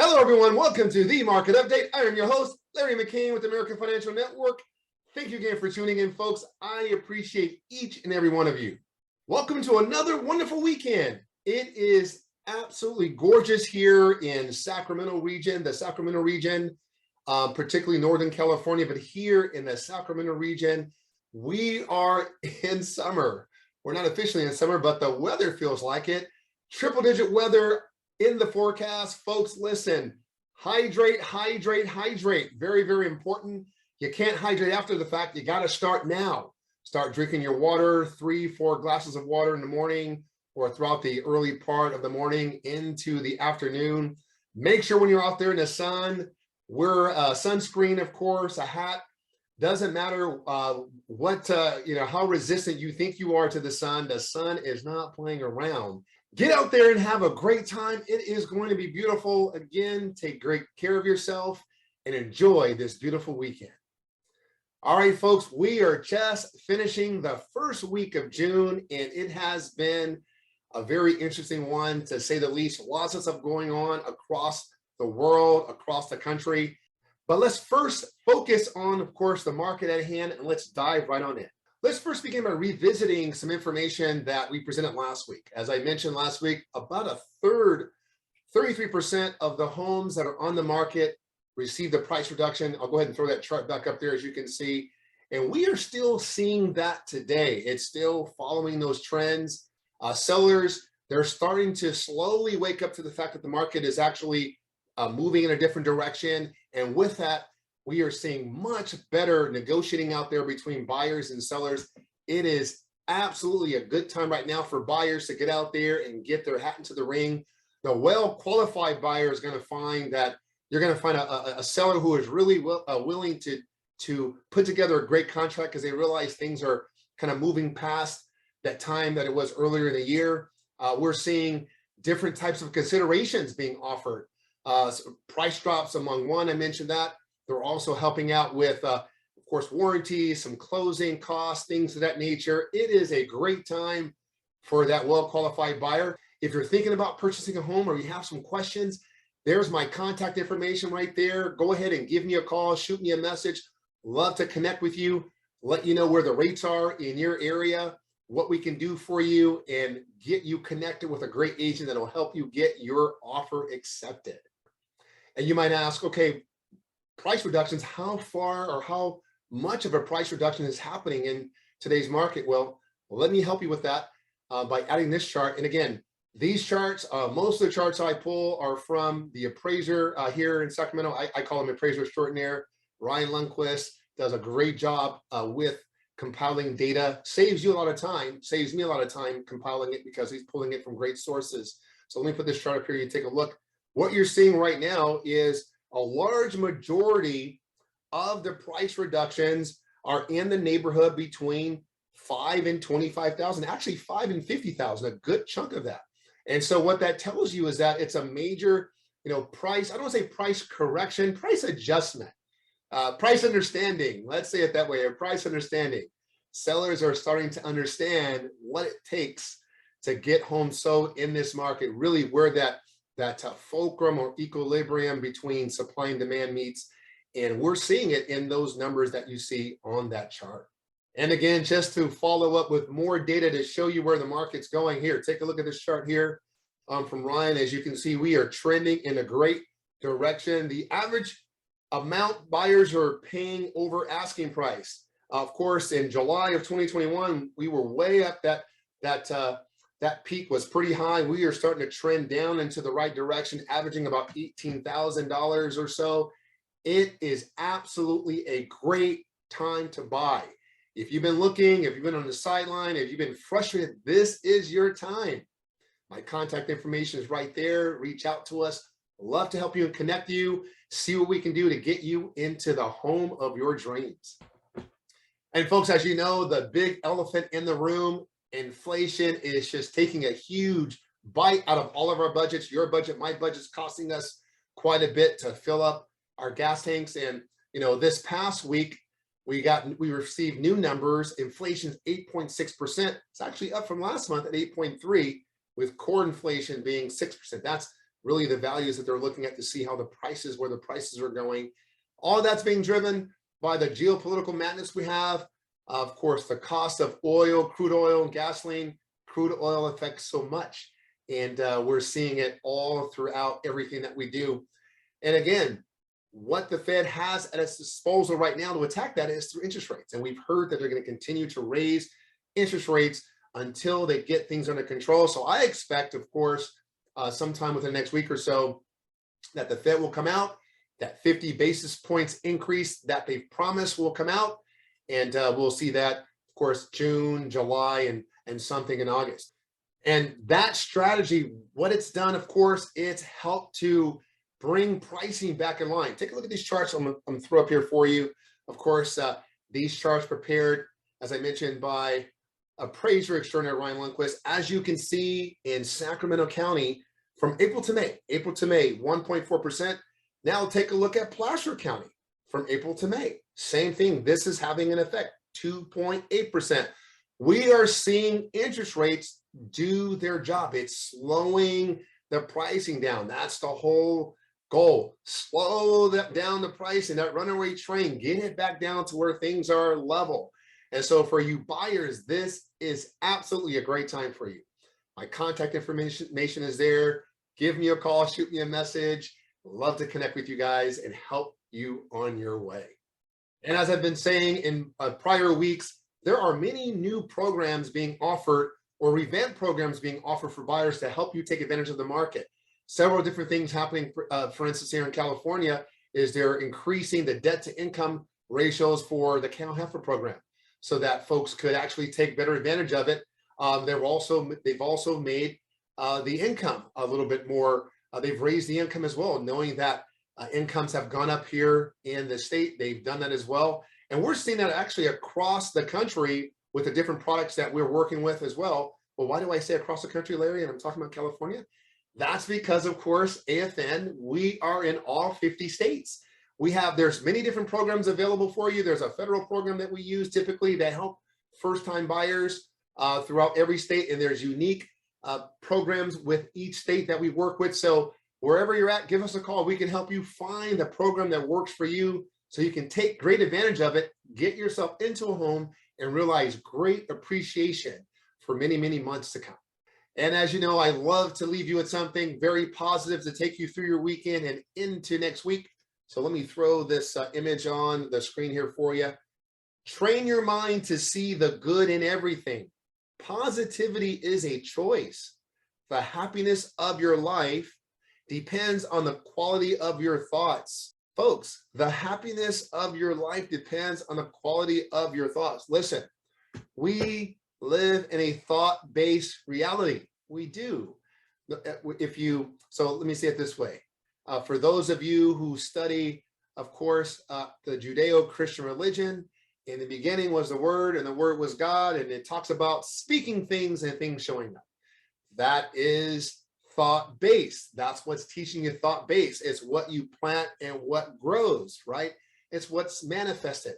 Hello, everyone. Welcome to the Market Update. I am your host, Larry McCain with American Financial Network. Thank you again for tuning in, folks. I appreciate each and every one of you. Welcome to another wonderful weekend. It is absolutely gorgeous here in Sacramento region, particularly Northern California, but here in the Sacramento region, we are in summer. We're not officially in summer, but the weather feels like it. Triple-digit weather in the forecast. Folks, listen, hydrate, hydrate, hydrate. Very, very important. You can't hydrate after the fact. You got to start now. Start drinking your water, 3-4 glasses of water in the morning or throughout the early part of the morning into the afternoon. Make sure when you're out there in the sun, wear sunscreen, of course, a hat. Doesn't matter how resistant you think you are to the sun is not playing around. Get out there and have a great time. It is going to be beautiful. Again, take great care of yourself and enjoy this beautiful weekend. All right, folks, we are just finishing the first week of June, and it has been a very interesting one, to say the least. Lots of stuff going on across the world, across the country. But let's first focus on, of course, the market at hand, and let's dive right on in. Let's first begin by revisiting some information that we presented last week. As I mentioned last week, about a third, 33% of the homes that are on the market received a price reduction. I'll go ahead and throw that chart back up there, as you can see. And we are still seeing that today. It's still following those trends. Sellers, they're starting to slowly wake up to the fact that the market is actually moving in a different direction. And with that, we are seeing much better negotiating out there between buyers and sellers. It is absolutely a good time right now for buyers to get out there and get their hat into the ring. The well-qualified buyer is going to find that you're going to find a seller who is really willing to put together a great contract, because they realize things are kind of moving past that time that it was earlier in the year. We're seeing different types of considerations being offered. Price drops among one, I mentioned that. They're also helping out with, of course, warranties, some closing costs, things of that nature. It is a great time for that well-qualified buyer. If you're thinking about purchasing a home or you have some questions, there's my contact information right there. Go ahead and give me a call, shoot me a message. Love to connect with you, let you know where the rates are in your area, what we can do for you, and get you connected with a great agent that will help you get your offer accepted. And you might ask, okay, price reductions, how far or how much of a price reduction is happening in today's market? Well, let me help you with that by adding this chart. And again, these charts, most of the charts I pull are from the appraiser here in Sacramento. I call him appraiser extraordinaire. Ryan Lundquist does a great job with compiling data. Saves you a lot of time, saves me a lot of time compiling it, because he's pulling it from great sources. So let me put this chart up here. You take a look. What you're seeing right now is a large majority of the price reductions are in the neighborhood between $5,000 and $25,000, actually $5,000 and $50,000, a good chunk of that. And so what that tells you is that it's a major, price, I don't want to say price correction, price adjustment, price understanding. Let's say it that way, a price understanding. Sellers are starting to understand what it takes to get homes sold in this market, really where that fulcrum or equilibrium between supply and demand meets. And we're seeing it in those numbers that you see on that chart. And again, just to follow up with more data to show you where the market's going here, take a look at this chart here from Ryan. As you can see, we are trending in a great direction. The average amount buyers are paying over asking price. Of course, in July of 2021, we were way up. That peak was pretty high. We are starting to trend down into the right direction, averaging about $18,000 or so. It is absolutely a great time to buy. If you've been looking, if you've been on the sideline, if you've been frustrated, this is your time. My contact information is right there. Reach out to us. Love to help you and connect you, see what we can do to get you into the home of your dreams. And folks, as you know, the big elephant in the room, inflation, is just taking a huge bite out of all of our budgets. Your budget, my budget's costing us quite a bit to fill up our gas tanks. And this past week we received new numbers. Inflation's 8.6%. It's actually up from last month at 8.3, with core inflation being 6%. That's really the values that they're looking at to see how the prices, where the prices are going. All that's being driven by the geopolitical madness we have. Of course, the cost of oil, crude oil, and gasoline. Crude oil affects so much, and we're seeing it all throughout everything that we do. And again, what the Fed has at its disposal right now to attack that is through interest rates. And we've heard that they're going to continue to raise interest rates until they get things under control. So I expect, of course, sometime within the next week or so, that the Fed will come out, that 50 basis points increase that they've promised will come out. And we'll see that, of course, June, July, and something in August. And that strategy, what it's done, of course, it's helped to bring pricing back in line. Take a look at these charts I'm going to throw up here for you. Of course, these charts prepared, as I mentioned, by appraiser extraordinary Ryan Lundquist. As you can see in Sacramento County, from April to May, 1.4%. Now take a look at Placer County from April to May. Same thing. This is having an effect, 2.8%. We are seeing interest rates do their job. It's slowing the pricing down. That's the whole goal. Slow that down the price and that runaway train, get it back down to where things are level. And so for you buyers, this is absolutely a great time for you. My contact information is there. Give me a call, shoot me a message. Love to connect with you guys and help you on your way. And as I've been saying in prior weeks, there are many new programs being offered or revamped programs being offered for buyers to help you take advantage of the market. Several different things happening, for instance, here in California, is they're increasing the debt to income ratios for the cow-heifer program so that folks could actually take better advantage of it. They've also made the income a little bit more. They've raised the income as well, knowing that incomes have gone up here in the state. They've done that as well. And we're seeing that actually across the country with the different products that we're working with as well. Well, why do I say across the country, Larry? And I'm talking about California. That's because, of course, AFN, we are in all 50 states. There's many different programs available for you. There's a federal program that we use typically that help first-time buyers throughout every state. And there's unique programs with each state that we work with. So wherever you're at, give us a call. We can help you find a program that works for you so you can take great advantage of it, get yourself into a home, and realize great appreciation for many, many months to come. And as you know, I love to leave you with something very positive to take you through your weekend and into next week. So let me throw this image on the screen here for you. Train your mind to see the good in everything. Positivity is a choice. The happiness of your life depends on the quality of your thoughts. Folks, the happiness of your life depends on the quality of your thoughts. Listen, we live in a thought-based reality. We do. So let me say it this way. For those of you who study, of course, the Judeo-Christian religion, in the beginning was the Word, and the Word was God, and it talks about speaking things and things showing up. That is thought-based. That's what's teaching you thought-based. It's what you plant and what grows, right? It's what's manifested.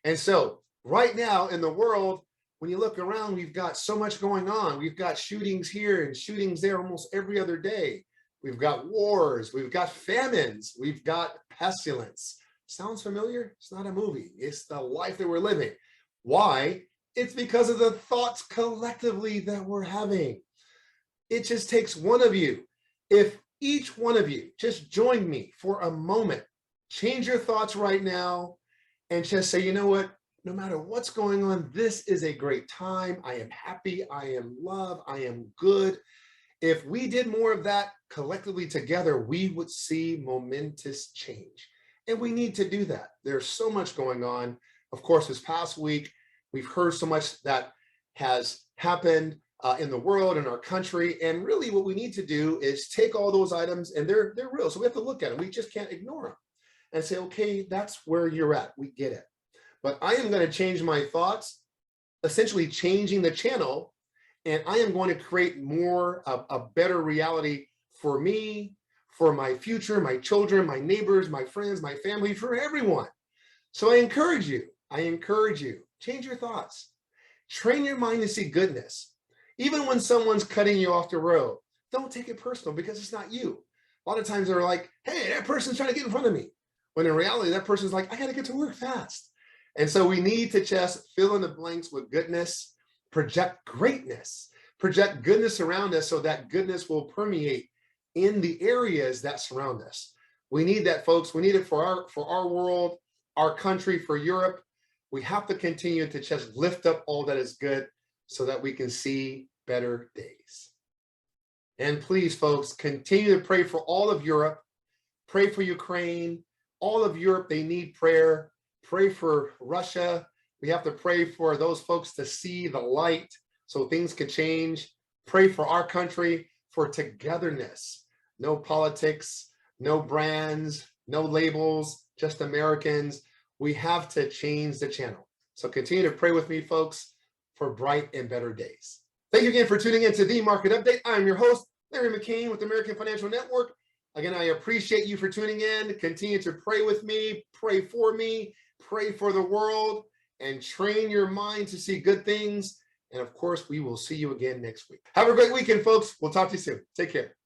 And so right now in the world, when you look around, we've got so much going on. We've got shootings here and shootings there almost every other day. We've got wars, we've got famines, we've got pestilence. Sounds familiar? It's not a movie. It's the life that we're living. Why? It's because of the thoughts collectively that we're having. It just takes one of you. If each one of you just join me for a moment, change your thoughts right now and just say, you know what? No matter what's going on, this is a great time. I am happy. I am loved. I am good. If we did more of that collectively together, we would see momentous change. And we need to do that. There's so much going on. Of course, this past week, we've heard so much that has happened in the world, in our country. And really what we need to do is take all those items, and they're real. So we have to look at them. We just can't ignore them and say, okay, that's where you're at. We get it. But I am going to change my thoughts, essentially changing the channel, and I am going to create a better reality for me, for my future, my children, my neighbors, my friends, my family, for everyone. So I encourage you, change your thoughts. Train your mind to see goodness. Even when someone's cutting you off the road, don't take it personal because it's not you. A lot of times they're like, hey, that person's trying to get in front of me. When in reality, that person's like, I got to get to work fast. And so we need to just fill in the blanks with goodness, project greatness, project goodness around us so that goodness will permeate in the areas that surround us. We need that, folks. We need it for our world, our country, for Europe. We have to continue to just lift up all that is good so that we can see better days. And please, folks, continue to pray for all of Europe. Pray for Ukraine. All of Europe, they need prayer. Pray for Russia. We have to pray for those folks to see the light so things could change. Pray for our country, for togetherness. No politics, no brands, no labels, just Americans. We have to change the channel. So continue to pray with me, folks, for bright and better days. Thank you again for tuning in to The Market Update. I'm your host, Larry McCain with American Financial Network. Again, I appreciate you for tuning in. Continue to pray with me, pray for the world, and train your mind to see good things. And of course, we will see you again next week. Have a great weekend, folks. We'll talk to you soon. Take care.